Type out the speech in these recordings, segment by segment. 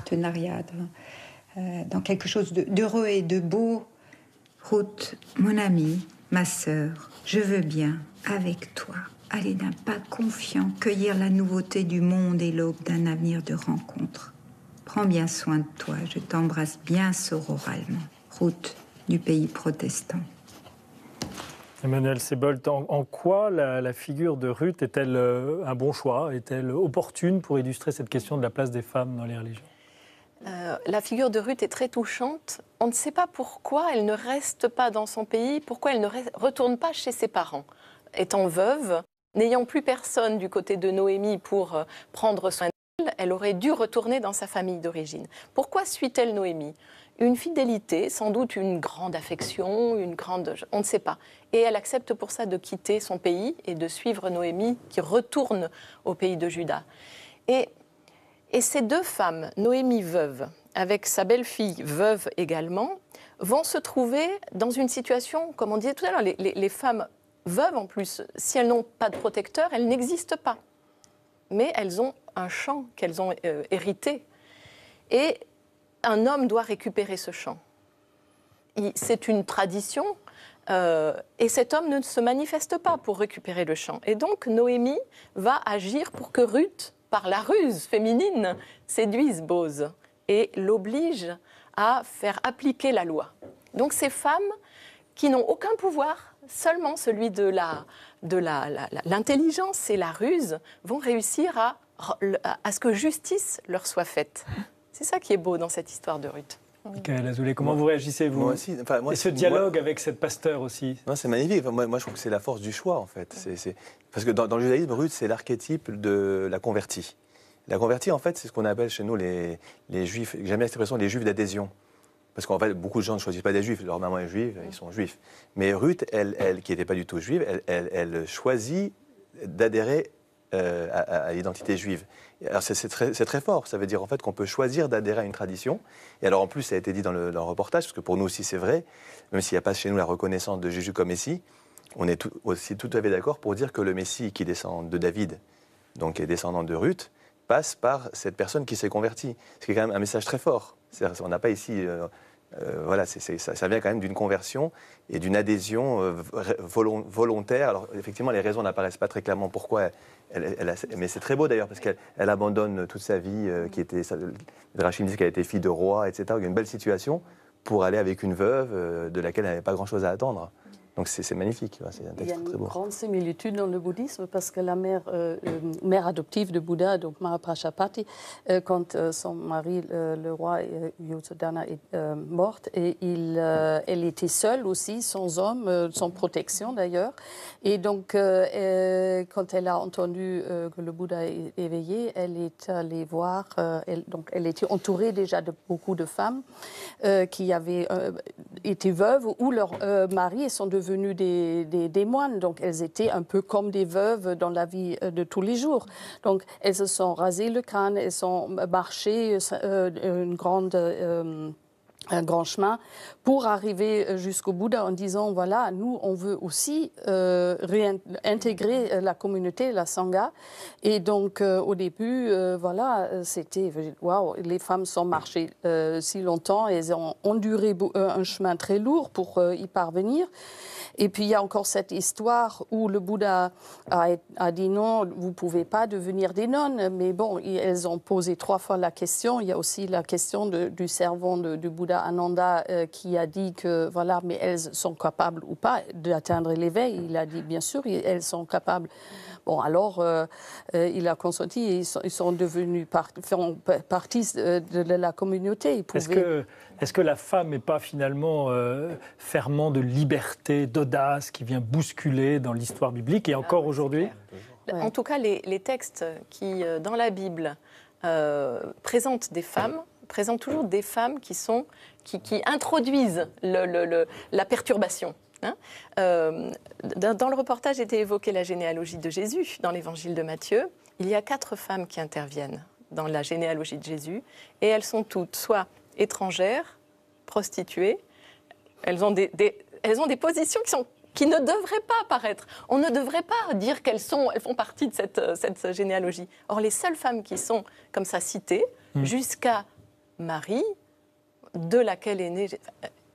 partenariat, dans quelque chose d'heureux et de beau. Ruth, mon amie, ma sœur, je veux bien, avec toi, aller d'un pas confiant, cueillir la nouveauté du monde et l'aube d'un avenir de rencontre. Prends bien soin de toi, je t'embrasse bien sororalement. Ruth, du pays protestant. Emmanuel Seboldt, en quoi la figure de Ruth est-elle un bon choix? Est-elle opportune pour illustrer cette question de la place des femmes dans les religions? La figure de Ruth est très touchante. On ne sait pas pourquoi elle ne reste pas dans son pays, pourquoi elle ne retourne pas chez ses parents. Étant veuve, n'ayant plus personne du côté de Noémie pour prendre soin d'elle, elle aurait dû retourner dans sa famille d'origine. Pourquoi suit-elle Noémie? Une fidélité, sans doute une grande affection, on ne sait pas. Et elle accepte pour ça de quitter son pays et de suivre Noémie qui retourne au pays de Juda. Et ces deux femmes, Noémie veuve, avec sa belle-fille veuve également, vont se trouver dans une situation, comme on disait tout à l'heure, les femmes veuves en plus, si elles n'ont pas de protecteur, elles n'existent pas. Mais elles ont un champ qu'elles ont hérité. Et un homme doit récupérer ce champ. C'est une tradition, et cet homme ne se manifeste pas pour récupérer le champ. Et donc Noémie va agir pour que Ruth, par la ruse féminine, séduise Boz et l'oblige à faire appliquer la loi. Donc ces femmes qui n'ont aucun pouvoir, seulement celui de l'intelligence et la ruse, vont réussir à ce que justice leur soit faite. C'est ça qui est beau dans cette histoire de Ruth. Michael Azoulay, comment vous réagissez, vous? Moi aussi. Et ce dialogue avec cette pasteur aussi. C'est magnifique. Moi, je trouve que c'est la force du choix, en fait. Parce que dans le judaïsme, Ruth, c'est l'archétype de la convertie. La convertie, en fait, c'est ce qu'on appelle chez nous les juifs, j'aime bien cette expression, les juifs d'adhésion. Parce qu'en fait, beaucoup de gens ne choisissent pas des juifs. Leur maman est juive, ils sont juifs. Mais Ruth, elle qui n'était pas du tout juive, elle choisit d'adhérer à l'identité juive. Alors c'est très fort, ça veut dire en fait qu'on peut choisir d'adhérer à une tradition. Et alors en plus, ça a été dit dans le reportage, parce que pour nous aussi c'est vrai, même s'il n'y a pas chez nous la reconnaissance de Jésus comme Messie, on est aussi tout à fait d'accord pour dire que le Messie qui descend de David, donc qui est descendant de Ruth, passe par cette personne qui s'est convertie. C'est quand même un message très fort. On n'a pas ici... voilà, ça vient quand même d'une conversion et d'une adhésion volontaire. Alors effectivement, les raisons n'apparaissent pas très clairement pourquoi mais c'est très beau d'ailleurs parce qu'elle abandonne toute sa vie, Rachid dit qu'elle était fille de roi, etc. Il y a une belle situation pour aller avec une veuve de laquelle elle n'avait pas grand-chose à attendre. Donc c'est magnifique, c'est un texte très beau. Il y a une grande similitude dans le bouddhisme parce que la mère adoptive de Bouddha, donc Mara Prajapati, quand son mari, le roi Yasodhana, est morte, et elle était seule aussi, sans homme, sans protection d'ailleurs. Et donc, quand elle a entendu que le Bouddha est éveillé, elle est allée voir, elle était entourée déjà de beaucoup de femmes qui avaient été veuves ou leurs maris sont devenus des moines, donc elles étaient un peu comme des veuves dans la vie de tous les jours. Donc elles se sont rasées le crâne, elles sont marchées un grand chemin pour arriver jusqu'au Bouddha en disant voilà, nous on veut aussi réintégrer la communauté, la Sangha. Et donc au début, voilà, c'était waouh, les femmes sont marchées si longtemps, elles ont enduré un chemin très lourd pour y parvenir. Et puis il y a encore cette histoire où le Bouddha a dit non, vous ne pouvez pas devenir des nonnes. Mais bon, elles ont posé 3 fois la question. Il y a aussi la question du servant du Bouddha Ananda qui a dit que voilà, mais elles sont capables ou pas d'atteindre l'éveil. Il a dit bien sûr, elles sont capables. Bon, alors il a consenti et ils sont devenus partie de la communauté. Est-ce que la femme n'est pas finalement ferment de liberté, d'audace, qui vient bousculer dans l'histoire biblique et encore aujourd'hui? En tout cas, les textes qui, dans la Bible, présentent des femmes, présentent toujours des femmes qui introduisent la perturbation. Dans le reportage était évoquée la généalogie de Jésus dans l'évangile de Matthieu. Il y a 4 femmes qui interviennent dans la généalogie de Jésus et elles sont toutes soit étrangères, prostituées, elles ont des positions qui ne devraient pas apparaître. On ne devrait pas dire elles font partie de cette généalogie. Or, les seules femmes qui sont comme ça citées, jusqu'à Marie, de laquelle est née...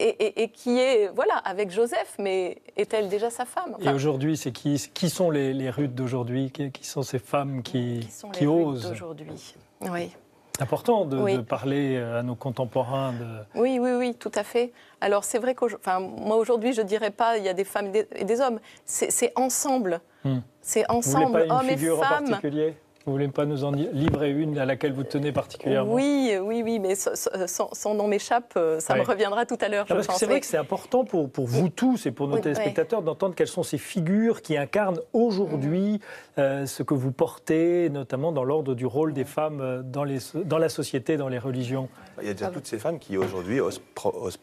Et qui est, voilà, avec Joseph, mais est-elle déjà sa femme? Et aujourd'hui, c'est qui sont les Ruth d'aujourd'hui? Qui sont ces femmes qui osent? D'aujourd'hui, oui. C'est important de parler à nos contemporains. Oui, tout à fait. Alors, c'est vrai que moi, aujourd'hui, je ne dirais pas il y a des femmes et des hommes. C'est ensemble. C'est ensemble, Vous voulez pas une hommes et figure femmes. En particulier? Vous ne voulez pas nous en livrer une à laquelle vous tenez particulièrement? Oui, mais son nom m'échappe, ça me reviendra tout à l'heure, je pense. C'est vrai que c'est important pour vous tous et pour nos téléspectateurs d'entendre quelles sont ces figures qui incarnent aujourd'hui ce que vous portez, notamment dans l'ordre du rôle des femmes dans la société, dans les religions. Il y a déjà toutes ces femmes qui aujourd'hui osent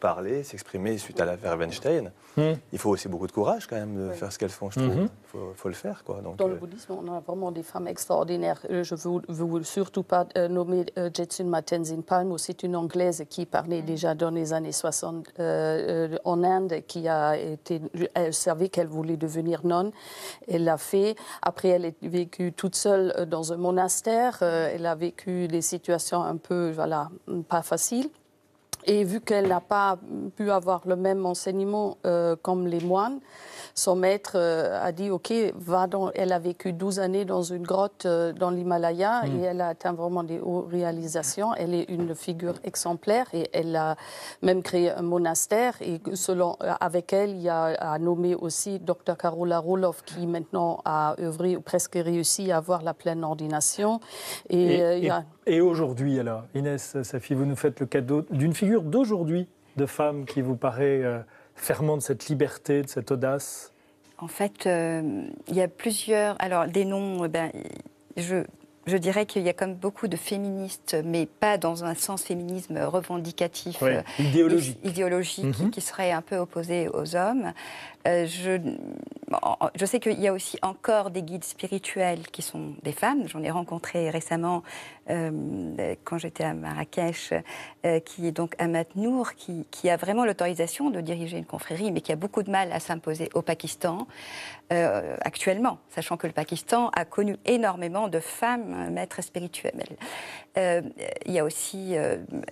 parler, s'exprimer suite à l'affaire Weinstein. Il faut aussi beaucoup de courage quand même de faire ce qu'elles font, je trouve. Il faut le faire, quoi. Donc, dans le bouddhisme, on a vraiment des femmes extraordinaires. Je ne veux surtout pas nommer Jetsun Matensin Palmo. C'est une Anglaise qui parlait déjà dans les années 60 en Inde, elle savait qu'elle voulait devenir nonne. Elle l'a fait. Après, elle est vécue toute seule dans un monastère. Elle a vécu des situations un peu, pas faciles. Et vu qu'elle n'a pas pu avoir le même enseignement comme les moines, son maître a dit « Ok, elle a vécu 12 années dans une grotte dans l'Himalaya et elle a atteint vraiment des hautes réalisations. Elle est une figure exemplaire et elle a même créé un monastère. Et avec elle, il y a nommé aussi Dr Carola Roloff qui maintenant a œuvré ou presque réussi à avoir la pleine ordination. Et aujourd'hui, alors, Inès Safi, vous nous faites le cadeau d'une figure d'aujourd'hui, de femme qui vous paraît fermant de cette liberté, de cette audace? En fait, il y a plusieurs... Alors, des noms, je dirais qu'il y a comme beaucoup de féministes, mais pas dans un sens féminisme revendicatif, idéologique, qui serait un peu opposé aux hommes. Je sais qu'il y a aussi encore des guides spirituels qui sont des femmes. J'en ai rencontré récemment quand j'étais à Marrakech, qui est donc Amat Nour, qui a vraiment l'autorisation de diriger une confrérie, mais qui a beaucoup de mal à s'imposer au Pakistan actuellement, sachant que le Pakistan a connu énormément de femmes maîtres spirituelles. Il y a aussi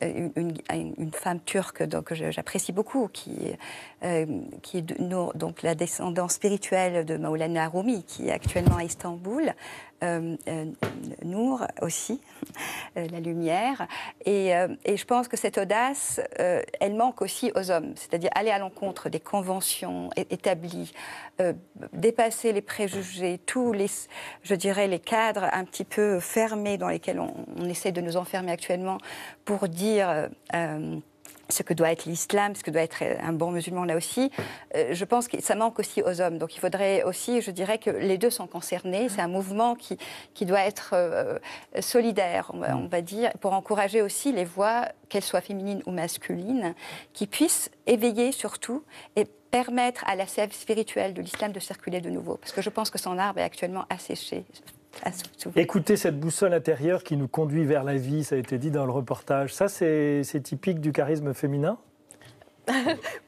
une femme turque que j'apprécie beaucoup, qui est Nour, donc la descendante spirituelle de Maulana Rumi, qui est actuellement à Istanbul. Nour aussi, la lumière. Et je pense que cette audace, elle manque aussi aux hommes. C'est-à-dire aller à l'encontre des conventions établies, dépasser les préjugés, je dirais, les cadres un petit peu fermés dans lesquels on essaie de nous enfermer actuellement pour dire... ce que doit être l'islam, ce que doit être un bon musulman là aussi, je pense que ça manque aussi aux hommes. Donc il faudrait aussi, je dirais que les deux sont concernés. C'est un mouvement qui doit être solidaire, on va dire, pour encourager aussi les voix, qu'elles soient féminines ou masculines, qui puissent éveiller surtout et permettre à la sève spirituelle de l'islam de circuler de nouveau. Parce que je pense que son arbre est actuellement asséché. Écoutez cette boussole intérieure qui nous conduit vers la vie, ça a été dit dans le reportage. Ça, c'est typique du charisme féminin?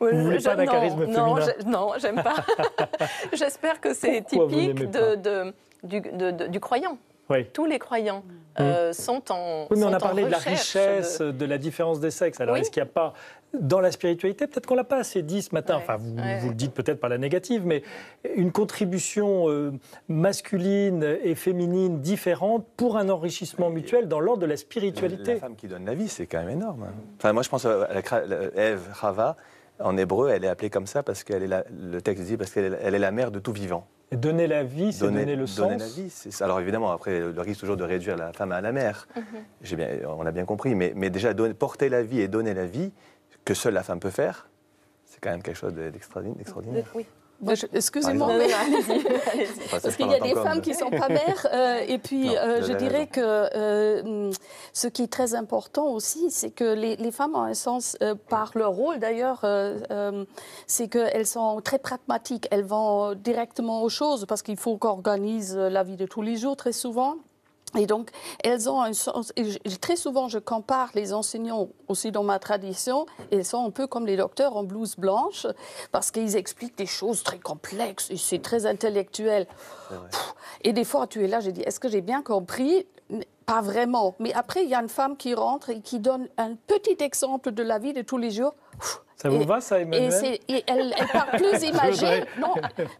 Vous ne voulez pas d'un charisme féminin? Non, j'aime pas. J'espère que c'est typique du croyant. Oui. Tous les croyants sont en Oui, mais on a en parlé de la recherche richesse, de la différence des sexes. Alors, est-ce qu'il n'y a pas, dans la spiritualité, peut-être qu'on ne l'a pas assez dit ce matin, enfin, vous le dites peut-être par la négative, mais une contribution masculine et féminine différente pour un enrichissement mutuel dans l'ordre de la spiritualité. La femme qui donne la vie, c'est quand même énorme. Enfin, moi, je pense à Ève, Chava, en hébreu, elle est appelée comme ça parce qu'elle est le texte dit parce qu'elle est la mère de tout vivant. Et donner la vie, c'est donner le sens. Donner la vie, alors évidemment, après, le risque toujours de réduire la femme à la mère. On a bien compris, mais déjà, porter la vie et donner la vie, que seule la femme peut faire, c'est quand même quelque chose d'extraordinaire. Oui. Excusez-moi, parce qu'il y a des femmes qui ne sont pas mères. Et puis, je dirais que ce qui est très important aussi, c'est que les femmes ont un sens, par leur rôle d'ailleurs, c'est qu'elles sont très pragmatiques. Elles vont directement aux choses, parce qu'il faut qu'on organise la vie de tous les jours, très souvent. Et donc, elles ont un sens. Et très souvent, je compare les enseignants aussi dans ma tradition. Et elles sont un peu comme les docteurs en blouse blanche, parce qu'ils expliquent des choses très complexes et c'est très intellectuel. Et des fois, tu es là, j'ai dit, est-ce que j'ai bien compris? pas vraiment. Mais après, il y a une femme qui rentre et qui donne un petit exemple de la vie de tous les jours. Ça vous va, ça, Emmanuel? Et elle parle plus imagée.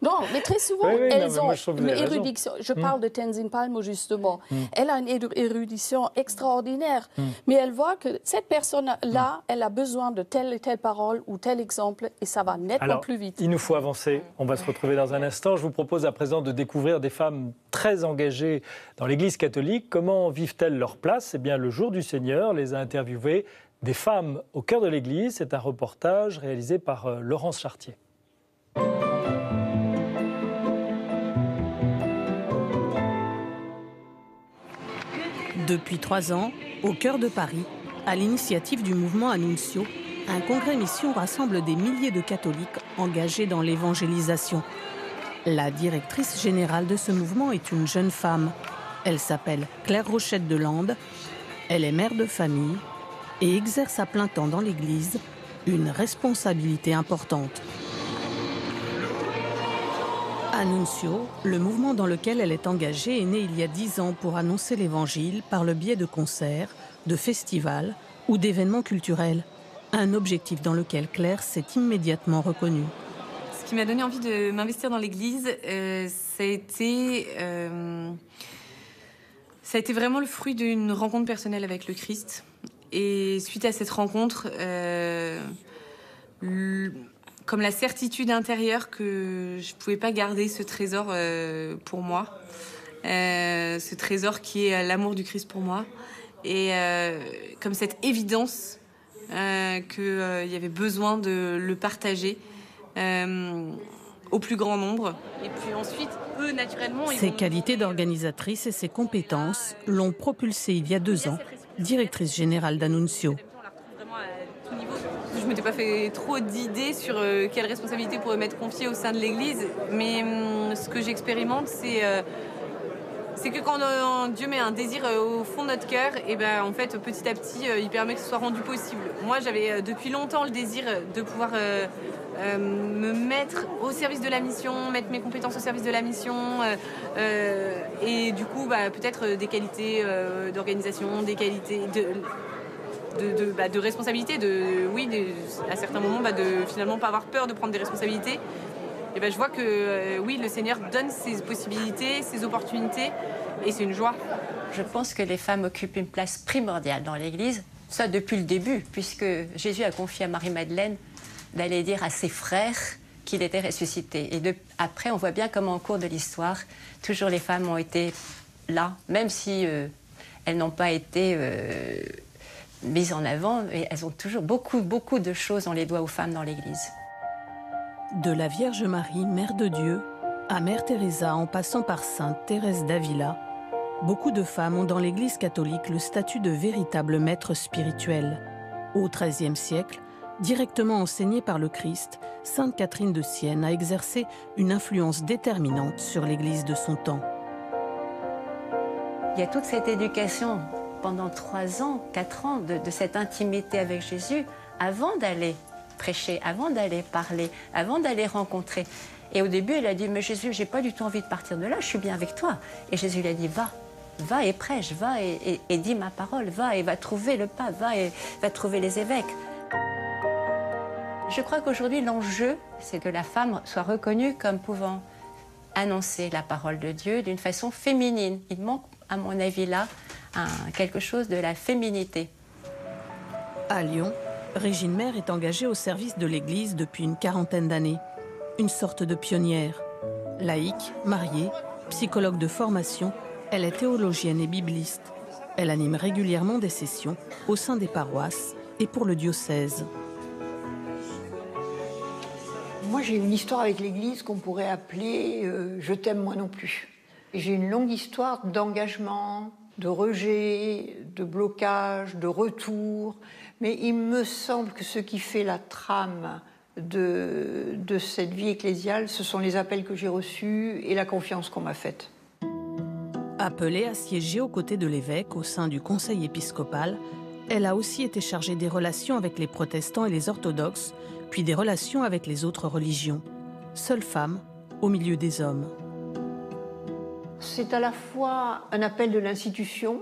Non, mais très souvent, elles ont une érudition. Je parle de Tenzin Palmo, justement. Elle a une érudition extraordinaire. Mais elle voit que cette personne-là, elle a besoin de telle et telle parole ou tel exemple, et ça va nettement plus vite. Il nous faut avancer. On va se retrouver dans un instant. Je vous propose à présent de découvrir des femmes très engagées dans l'Église catholique. Comment vivent-elles leur place? Eh bien, le jour du Seigneur les a interviewées. Des femmes au cœur de l'Église, c'est un reportage réalisé par Laurence Chartier. Depuis 3 ans, au cœur de Paris, à l'initiative du mouvement Annuncio, un congrès mission rassemble des milliers de catholiques engagés dans l'évangélisation. La directrice générale de ce mouvement est une jeune femme. Elle s'appelle Claire Rochette de Lande. Elle est mère de famille et exerce à plein temps dans l'Église une responsabilité importante. Annuncio, le mouvement dans lequel elle est engagée, est né il y a 10 ans pour annoncer l'Évangile par le biais de concerts, de festivals ou d'événements culturels. Un objectif dans lequel Claire s'est immédiatement reconnue. Ce qui m'a donné envie de m'investir dans l'Église, ça a été vraiment le fruit d'une rencontre personnelle avec le Christ. Et suite à cette rencontre, comme la certitude intérieure que je ne pouvais pas garder ce trésor pour moi, ce trésor qui est l'amour du Christ pour moi, et comme cette évidence qu'il y avait besoin de le partager au plus grand nombre. Et puis ensuite, eux, naturellement... Ses qualités d'organisatrice et ses compétences l'ont propulsée il y a 2 ans, directrice générale d'Annuncio. Je ne m'étais pas fait trop d'idées sur quelles responsabilités pourraient m'être confiées au sein de l'Église, mais ce que j'expérimente, c'est que quand Dieu met un désir au fond de notre cœur, et ben en fait petit à petit il permet que ce soit rendu possible. Moi j'avais depuis longtemps le désir de pouvoir me mettre au service de la mission, mettre mes compétences au service de la mission, et du coup peut-être des qualités d'organisation, des qualités de responsabilité, à certains moments de finalement pas avoir peur de prendre des responsabilités. Et je vois que oui, le Seigneur donne ses possibilités, ses opportunités, et c'est une joie. Je pense que les femmes occupent une place primordiale dans l'Église, ça depuis le début, puisque Jésus a confié à Marie-Madeleine d'aller dire à ses frères qu'il était ressuscité. Et après, on voit bien comment au cours de l'histoire, toujours les femmes ont été là, même si elles n'ont pas été mises en avant, et elles ont toujours beaucoup de choses, on les doit aux femmes dans l'Église. De la Vierge Marie, Mère de Dieu, à Mère Teresa en passant par Sainte Thérèse d'Avila, beaucoup de femmes ont dans l'Église catholique le statut de véritable maître spirituel. Au XIIIe siècle, directement enseignée par le Christ, Sainte Catherine de Sienne a exercé une influence déterminante sur l'Église de son temps. Il y a toute cette éducation pendant 3 ans, 4 ans de cette intimité avec Jésus avant d'aller prêcher, avant d'aller parler, avant d'aller rencontrer. Et au début, elle a dit, mais Jésus, j'ai pas du tout envie de partir de là, je suis bien avec toi. Et Jésus lui a dit, va et prêche, va et dis ma parole, va et va trouver le pape, va et va trouver les évêques. Je crois qu'aujourd'hui, l'enjeu, c'est que la femme soit reconnue comme pouvant annoncer la parole de Dieu d'une façon féminine. Il manque, à mon avis, là, quelque chose de la féminité. À Lyon, Régine Maire est engagée au service de l'Église depuis une 40aine d'années. Une sorte de pionnière. Laïque, mariée, psychologue de formation, elle est théologienne et bibliste. Elle anime régulièrement des sessions au sein des paroisses et pour le diocèse. Moi, j'ai une histoire avec l'Église qu'on pourrait appeler « Je t'aime moi non plus ». J'ai une longue histoire d'engagement, de rejet, de blocage, de retour. Mais il me semble que ce qui fait la trame de cette vie ecclésiale, ce sont les appels que j'ai reçus et la confiance qu'on m'a faite. Appelée à siéger aux côtés de l'évêque au sein du conseil épiscopal, elle a aussi été chargée des relations avec les protestants et les orthodoxes, puis des relations avec les autres religions. Seule femme au milieu des hommes. C'est à la fois un appel de l'institution,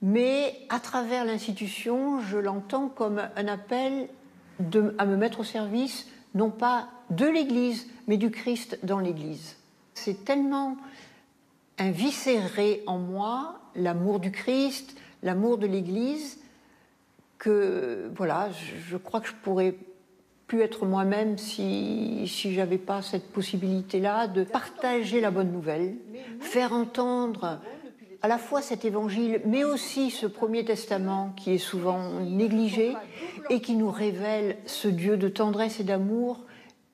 mais à travers l'institution, je l'entends comme un appel à me mettre au service, non pas de l'Église, mais du Christ dans l'Église. C'est tellement inviscéré en moi, l'amour du Christ, l'amour de l'Église, que voilà, je crois que je pourrais plus être moi-même si j'avais pas cette possibilité-là de partager la bonne nouvelle, faire entendre à la fois cet évangile, mais aussi ce premier testament qui est souvent négligé et qui nous révèle ce Dieu de tendresse et d'amour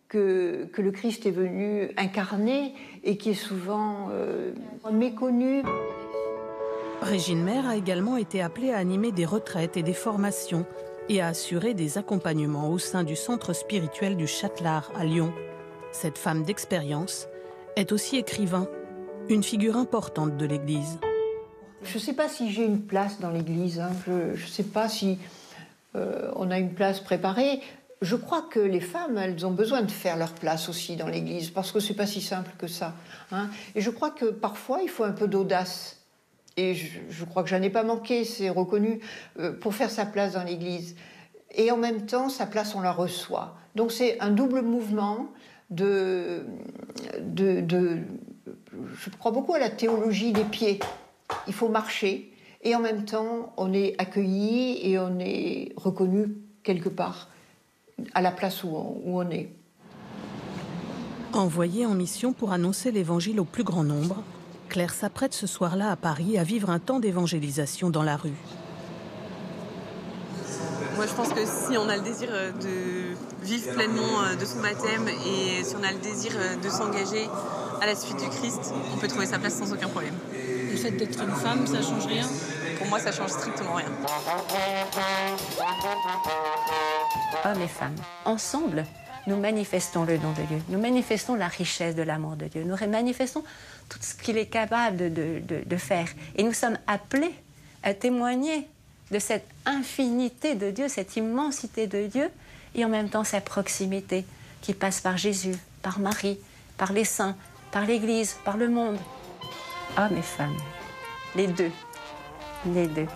que le Christ est venu incarner et qui est souvent méconnu. Régine Maire a également été appelée à animer des retraites et des formations et à assurer des accompagnements au sein du centre spirituel du Châtelard à Lyon. Cette femme d'expérience est aussi écrivain, une figure importante de l'Église. Je ne sais pas si j'ai une place dans l'Église, hein. Je ne sais pas si on a une place préparée. Je crois que les femmes, elles ont besoin de faire leur place aussi dans l'Église, parce que ce n'est pas si simple que ça, hein. Et je crois que parfois, il faut un peu d'audace. Et je crois que j'en ai pas manqué, c'est reconnu, pour faire sa place dans l'Église. Et en même temps, sa place, on la reçoit. Donc c'est un double mouvement je crois beaucoup à la théologie des pieds. Il faut marcher, et en même temps, on est accueilli et on est reconnu quelque part à la place où on est. Envoyée en mission pour annoncer l'Évangile au plus grand nombre, Claire s'apprête ce soir-là à Paris à vivre un temps d'évangélisation dans la rue. Moi, je pense que si on a le désir de vivre pleinement de son baptême et si on a le désir de s'engager à la suite du Christ, on peut trouver sa place sans aucun problème. Le fait d'être une femme, ça change rien? Pour moi, ça change strictement rien. Hommes et femmes, ensemble, nous manifestons le don de Dieu, nous manifestons la richesse de l'amour de Dieu, nous manifestons tout ce qu'il est capable de faire. Et nous sommes appelés à témoigner de cette infinité de Dieu, cette immensité de Dieu, et en même temps sa proximité qui passe par Jésus, par Marie, par les saints, par l'Église, par le monde. Hommes et femmes, les deux, les deux.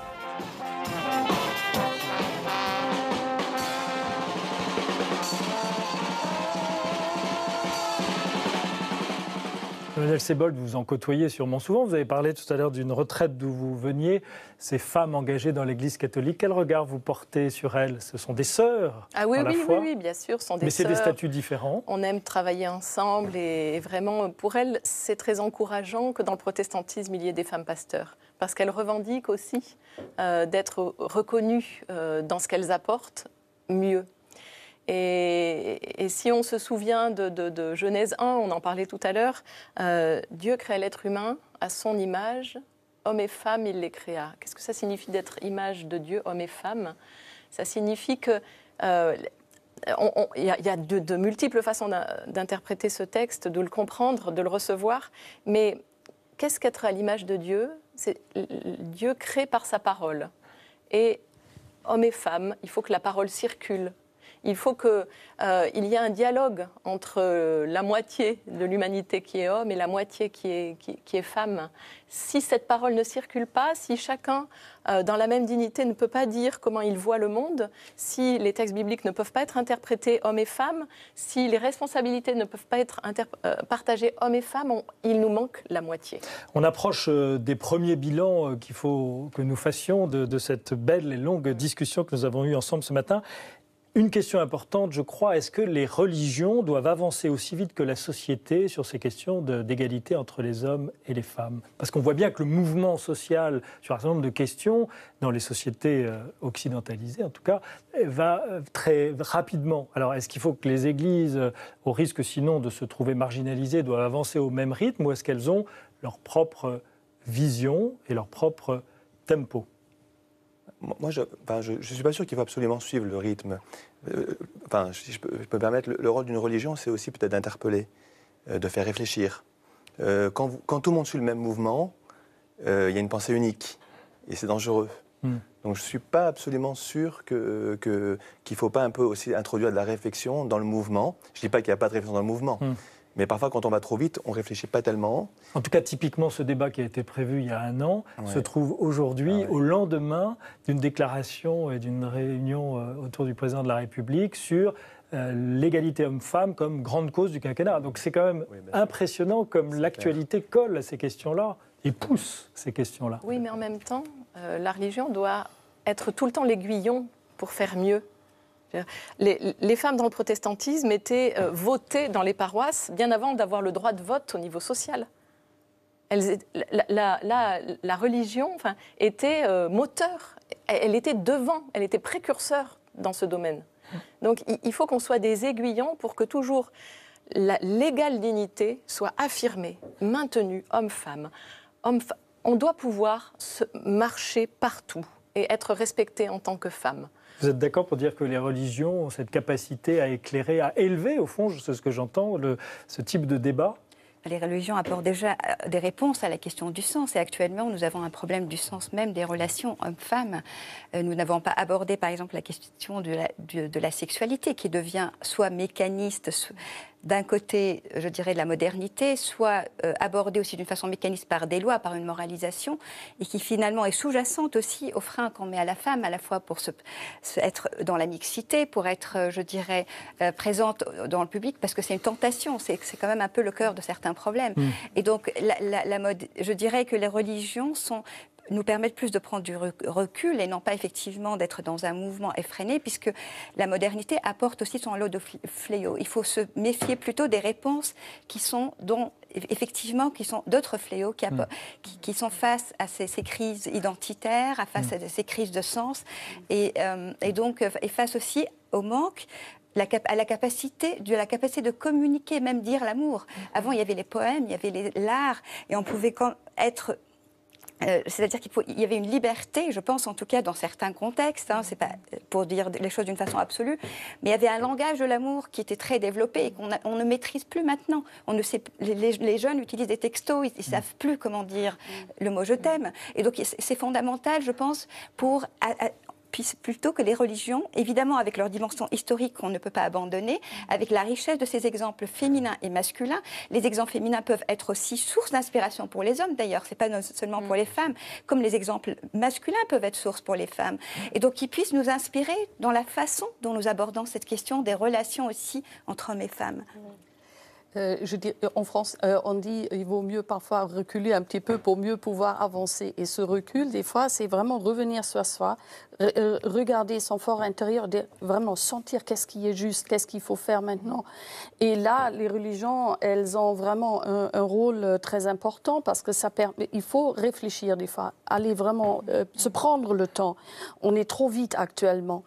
Emmanuelle Seboldt, vous en côtoyez sûrement souvent. Vous avez parlé tout à l'heure d'une retraite d'où vous veniez. Ces femmes engagées dans l'Église catholique, quel regard vous portez sur elles? Ce sont des sœurs? Ah oui, oui, bien sûr, ce sont des sœurs. Mais c'est des statuts différents. On aime travailler ensemble et vraiment, pour elles, c'est très encourageant que dans le protestantisme, il y ait des femmes pasteurs. Parce qu'elles revendiquent aussi d'être reconnues dans ce qu'elles apportent mieux. Et si on se souvient de Genèse 1, on en parlait tout à l'heure, Dieu crée l'être humain à son image, homme et femme, il les créa. Qu'est-ce que ça signifie d'être image de Dieu, homme et femme? Ça signifie que il y a de multiples façons d'interpréter ce texte, de le comprendre, de le recevoir, mais qu'est-ce qu'être à l'image de Dieu? Dieu crée par sa parole. Et homme et femme, il faut que la parole circule. Il faut qu'il y ait un dialogue entre la moitié de l'humanité qui est homme et la moitié qui est femme. Si cette parole ne circule pas, si chacun, dans la même dignité, ne peut pas dire comment il voit le monde, si les textes bibliques ne peuvent pas être interprétés hommes et femmes, si les responsabilités ne peuvent pas être partagées hommes et femmes, il nous manque la moitié. On approche des premiers bilans qu'il faut que nous fassions de cette belle et longue discussion que nous avons eue ensemble ce matin. Une question importante, je crois, est-ce que les religions doivent avancer aussi vite que la société sur ces questions d'égalité entre les hommes et les femmes? Parce qu'on voit bien que le mouvement social sur un certain nombre de questions, dans les sociétés occidentalisées en tout cas, va très rapidement. Alors est-ce qu'il faut que les églises, au risque sinon de se trouver marginalisées, doivent avancer au même rythme, ou est-ce qu'elles ont leur propre vision et leur propre tempo? Moi, je ne suis pas sûr qu'il faut absolument suivre le rythme. Si je peux me permettre, le rôle d'une religion, c'est aussi peut-être d'interpeller, de faire réfléchir. Quand tout le monde suit le même mouvement, il y a une pensée unique, et c'est dangereux. Donc je ne suis pas absolument sûr qu'il ne faut pas un peu aussi introduire de la réflexion dans le mouvement. Je ne dis pas qu'il n'y a pas de réflexion dans le mouvement, Mais parfois, quand on va trop vite, on ne réfléchit pas tellement. En tout cas, typiquement, ce débat qui a été prévu il y a 1 an se trouve aujourd'hui, au lendemain d'une déclaration et d'une réunion autour du président de la République sur l'égalité homme-femme comme grande cause du quinquennat. Donc c'est quand même impressionnant comme l'actualité colle à ces questions-là et pousse ces questions-là. Oui, mais en même temps, la religion doit être tout le temps l'aiguillon pour faire mieux. Les femmes dans le protestantisme étaient votées dans les paroisses bien avant d'avoir le droit de vote au niveau social. La religion était moteur, elle était devant, elle était précurseur dans ce domaine. Donc il faut qu'on soit des aiguillons pour que toujours l'égale dignité soit affirmée, maintenue, homme-femme. On doit pouvoir marcher partout et être respecté en tant que femme. Vous êtes d'accord pour dire que les religions ont cette capacité à éclairer, à élever, au fond, c'est ce que j'entends, ce type de débat ? Les religions apportent déjà des réponses à la question du sens. Et actuellement, nous avons un problème du sens même des relations hommes-femmes. Nous n'avons pas abordé, par exemple, la question de la sexualité, qui devient soit mécaniste, d'un côté, je dirais, de la modernité, soit abordée aussi d'une façon mécaniste par des lois, par une moralisation, et qui finalement est sous-jacente aussi aux freins qu'on met à la femme, à la fois pour être dans la mixité, pour être, je dirais, présente dans le public, parce que c'est une tentation, c'est quand même un peu le cœur de certains problèmes. Et donc, je dirais que les religions nous permettent plus de prendre du recul et non pas effectivement d'être dans un mouvement effréné, puisque la modernité apporte aussi son lot de fléaux. Il faut se méfier plutôt des réponses qui sont d'autres fléaux qui sont face à ces crises identitaires, face à ces crises de sens, et donc et face aussi au manque à la capacité de communiquer, même dire l'amour. Avant, il y avait les poèmes, il y avait l'art, et on pouvait être... c'est-à-dire qu'il y avait une liberté, je pense en tout cas dans certains contextes, c'est pas pour dire les choses d'une façon absolue, mais il y avait un langage de l'amour qui était très développé et qu'on ne maîtrise plus maintenant. Les jeunes utilisent des textos, ils ne savent plus comment dire le mot « je t'aime ». Et donc c'est fondamental, je pense, plutôt que les religions, évidemment avec leur dimension historique qu'on ne peut pas abandonner, avec la richesse de ces exemples féminins et masculins. Les exemples féminins peuvent être aussi source d'inspiration pour les hommes d'ailleurs, c'est pas seulement pour les femmes, comme les exemples masculins peuvent être source pour les femmes. Et donc qu'ils puissent nous inspirer dans la façon dont nous abordons cette question des relations aussi entre hommes et femmes. Je dis, en France, on dit qu'il vaut mieux parfois reculer un petit peu pour mieux pouvoir avancer. Et ce recul, des fois, c'est vraiment revenir sur soi, regarder son fort intérieur, vraiment sentir qu'est-ce qui est juste, qu'est-ce qu'il faut faire maintenant. Et là, les religions, elles ont vraiment un rôle très important parce que ça permet, il faut réfléchir des fois, aller vraiment se prendre le temps. On est trop vite actuellement.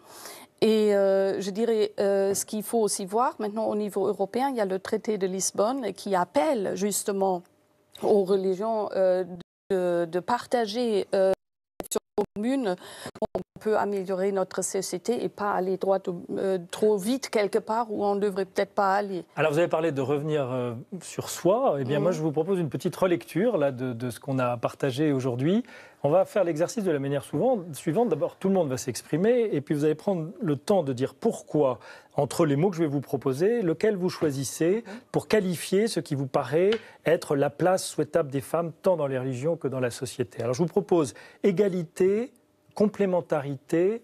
Et je dirais, ce qu'il faut aussi voir, maintenant au niveau européen, il y a le traité de Lisbonne qui appelle justement aux religions de partager commune, on peut améliorer notre société et pas aller droit trop vite quelque part où on ne devrait peut-être pas aller. Alors vous avez parlé de revenir sur soi. Eh bien moi je vous propose une petite relecture là, de ce qu'on a partagé aujourd'hui. On va faire l'exercice de la manière suivante. D'abord tout le monde va s'exprimer et puis vous allez prendre le temps de dire pourquoi entre les mots que je vais vous proposer, lequel vous choisissez pour qualifier ce qui vous paraît être la place souhaitable des femmes tant dans les religions que dans la société. Alors je vous propose égalité, complémentarité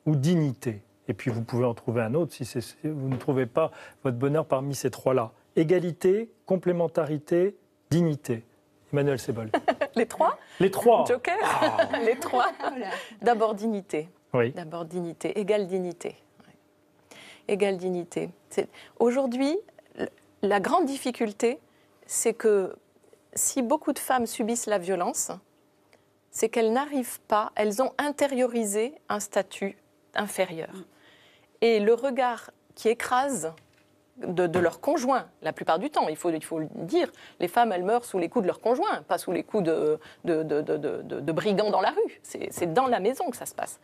ou dignité. Et puis vous pouvez en trouver un autre si vous ne trouvez pas votre bonheur parmi ces trois-là. Égalité, complémentarité, dignité. Emmanuelle Seybol. Les trois ? Les trois. Joker. Les trois. D'abord dignité. Oui. D'abord dignité. Égale dignité. Égale dignité. Aujourd'hui, la grande difficulté, c'est que si beaucoup de femmes subissent la violence, c'est qu'elles n'arrivent pas, elles ont intériorisé un statut inférieur. Et le regard qui écrase de leur conjoint, la plupart du temps, il faut le dire, les femmes, elles meurent sous les coups de leur conjoint, pas sous les coups de brigands dans la rue. C'est dans la maison que ça se passe.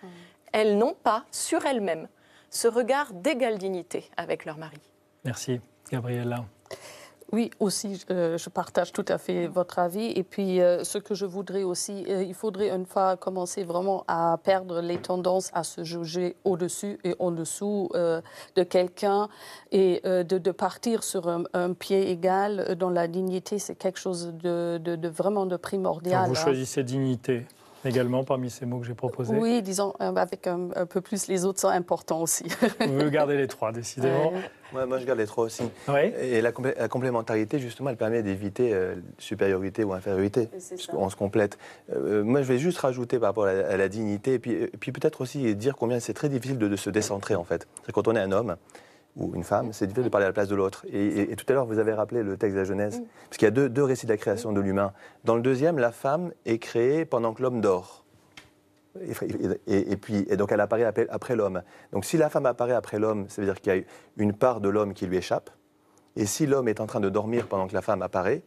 Elles n'ont pas, sur elles-mêmes, ce regard d'égale dignité avec leur mari. Merci, Gabriella. Oui, aussi, je partage tout à fait votre avis. Et puis, ce que je voudrais aussi, il faudrait une fois commencer vraiment à perdre les tendances à se juger au-dessus et en dessous de quelqu'un et de partir sur un pied égal dans la dignité. C'est quelque chose de vraiment de primordial. Alors vous choisissez dignité également parmi ces mots que j'ai proposés. Oui, disons, avec un peu plus, les autres sont importants aussi. Vous gardez les trois, décidément. Moi, je garde les trois aussi. Oui. Et la complémentarité, justement, elle permet d'éviter supériorité ou infériorité. On se complète. Moi, je vais juste rajouter par rapport à la dignité, et puis peut-être aussi dire combien c'est très difficile de se décentrer, en fait. Quand on est un homme ou une femme, c'est difficile de parler à la place de l'autre. Et tout à l'heure, vous avez rappelé le texte de la Genèse, parce qu'il y a deux récits de la création de l'humain. Dans le deuxième, la femme est créée pendant que l'homme dort. Et donc elle apparaît après l'homme. Donc si la femme apparaît après l'homme, ça veut dire qu'il y a une part de l'homme qui lui échappe. Et si l'homme est en train de dormir pendant que la femme apparaît,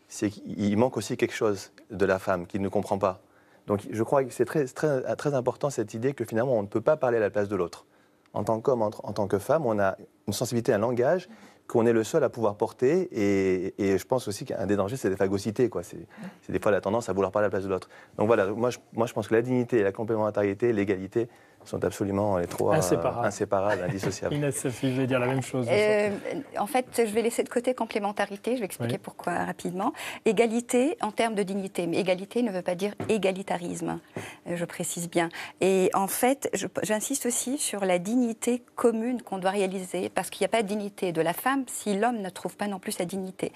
c'est qu'il manque aussi quelque chose de la femme qu'il ne comprend pas. Donc je crois que c'est très important cette idée que finalement on ne peut pas parler à la place de l'autre. En tant qu'homme, en tant que femme, on a une sensibilité, un langage qu'on est le seul à pouvoir porter. Et je pense aussi qu'un des dangers, c'est la phagocyté, quoi. C'est des fois la tendance à vouloir parler à la place de l'autre. Donc voilà, moi je pense que la dignité, la complémentarité, l'égalité sont absolument les trois inséparables, indissociables. Inès, Sophie, je vais dire la même chose. En fait, je vais laisser de côté complémentarité, je vais expliquer pourquoi rapidement. Égalité en termes de dignité, mais égalité ne veut pas dire égalitarisme, je précise bien. Et en fait, j'insiste aussi sur la dignité commune qu'on doit réaliser, parce qu'il n'y a pas de dignité de la femme si l'homme ne trouve pas non plus sa dignité.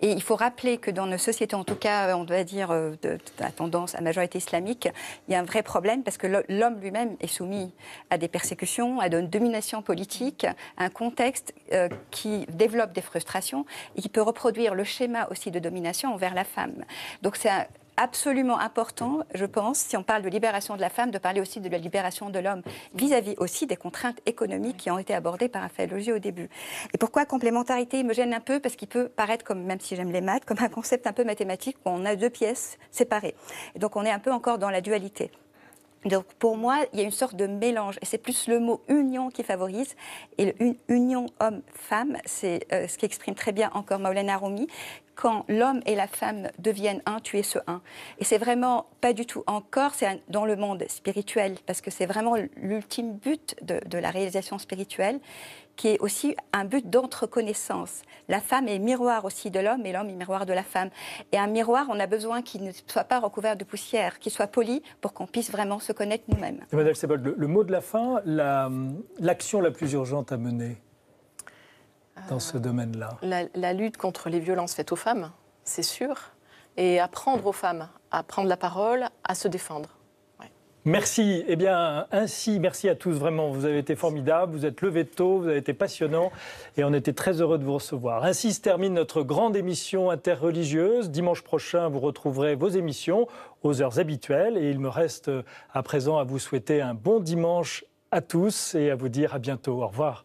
Et il faut rappeler que dans nos sociétés, en tout cas, on doit dire de la tendance à majorité islamique, il y a un vrai problème parce que l'homme lui-même est soumis à des persécutions, à une domination politique, à un contexte qui développe des frustrations et qui peut reproduire le schéma aussi de domination envers la femme. Donc c'est absolument important, je pense, si on parle de libération de la femme, de parler aussi de la libération de l'homme, vis-à-vis aussi des contraintes économiques qui ont été abordées par Raphaël Logé au début. Et pourquoi complémentarité me gêne un peu? Parce qu'il peut paraître, comme, même si j'aime les maths, comme un concept un peu mathématique où on a deux pièces séparées. Et donc on est un peu encore dans la dualité. Donc pour moi, il y a une sorte de mélange. Et c'est plus le mot union qui favorise. Et union homme-femme, c'est ce qui exprime très bien encore Maulana Rumi. Quand l'homme et la femme deviennent un, tu es ce un. Et c'est vraiment pas du tout encore, c'est dans le monde spirituel, parce que c'est vraiment l'ultime but de la réalisation spirituelle, qui est aussi un but d'entreconnaissance. La femme est miroir aussi de l'homme et l'homme est miroir de la femme. Et un miroir, on a besoin qu'il ne soit pas recouvert de poussière, qu'il soit poli pour qu'on puisse vraiment se connaître nous-mêmes. Emmanuelle Seebold, le mot de la fin, l'action la plus urgente à mener dans ce domaine-là. La lutte contre les violences faites aux femmes, c'est sûr, et apprendre aux femmes à prendre la parole, à se défendre. Merci. Eh bien, ainsi, merci à tous. Vraiment, vous avez été formidables, vous êtes levés tôt, vous avez été passionnants et on était très heureux de vous recevoir. Ainsi se termine notre grande émission interreligieuse. Dimanche prochain, vous retrouverez vos émissions aux heures habituelles et il me reste à présent à vous souhaiter un bon dimanche à tous et à vous dire à bientôt. Au revoir.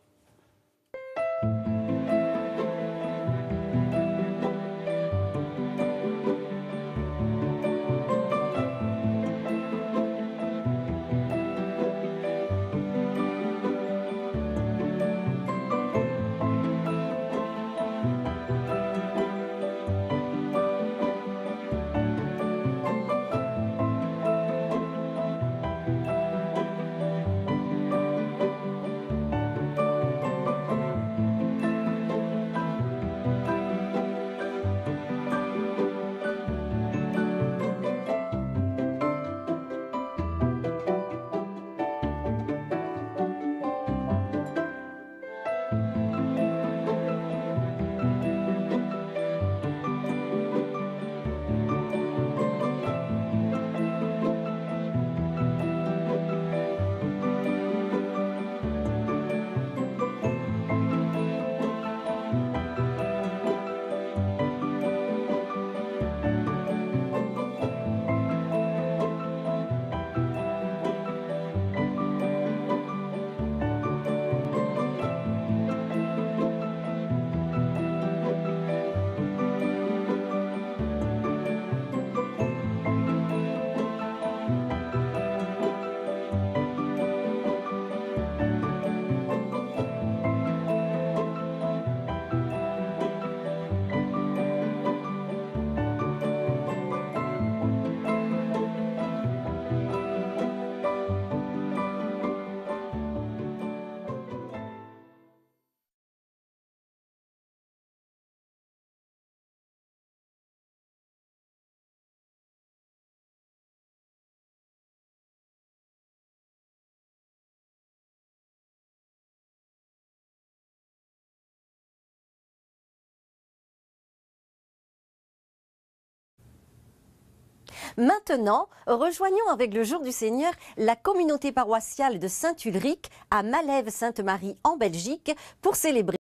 Maintenant, rejoignons avec le Jour du Seigneur la communauté paroissiale de Saint-Ulrich à Malève-Sainte-Marie en Belgique pour célébrer